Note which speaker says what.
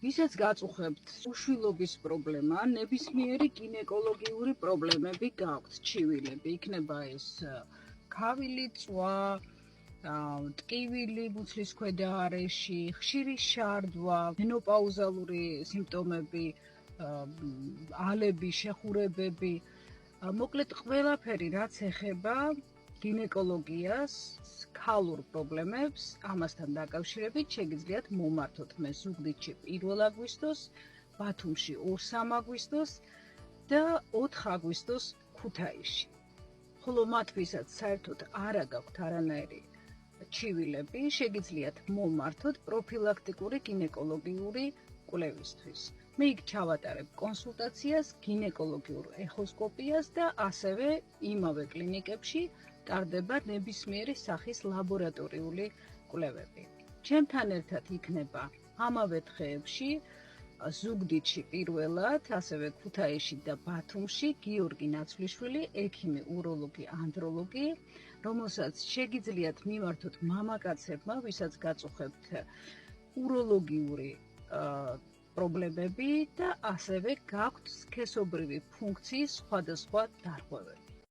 Speaker 1: ვისაც გაწუხებთ უშვილობის პრობლემა, ნებისმიერი გინეკოლოგიური პრობლემები გაქვთ, ჩივილები, იქნება ეს ქავილი წვა, ტკივილი მუცლის ქვედა არეში, ხშირი შარდვა, მენოპაუზალური სიმპტომები, ალები, შეხურებები, მოკლედ ყველაფერი, რაც ეხება გინეკოლოგიას, ქალურ პრობლემებს, ამასთან დაკავშირებით შეგიძლიათ მომართოთ მე ზუგდიდში 1 აგვისტოს, ბათუმში 2-3 აგვისტოს და 4 აგვისტოს ქუთაისში. ხოლო მათ ვისაც საერთოდ არ გაქვთ არანაირი ჩივილები, შეგიძლიათ მომართოთ პროფილაქტიკური გინეკოლოგიური კვლევისთვის. მე იქ ჩავატარებ კონსულტაციას, გინეკოლოგიურ ეხოსკოპიას და ასევე იმავე კლინიკებში ტარდება ნებისმიერი სახის ლაბორატორიული კვლევები. ჩემთან ერთად იქნება ამავე დღეებში ზუგდიდში პირველად, ასევე ქუთაისში და ბათუმში გიორგი ნაცვლიშვილი, ექიმი, უროლოგი, ანდროლოგი, რომელსაც შეგიძლიათ მიმართოთ მამაკაცებმა, ვისაც გაწუხებთ უროლოგიური პრობლემები და ასევე გაქვთ სქესობრივი ფუნქციის სხვადასხვა დარღვევები.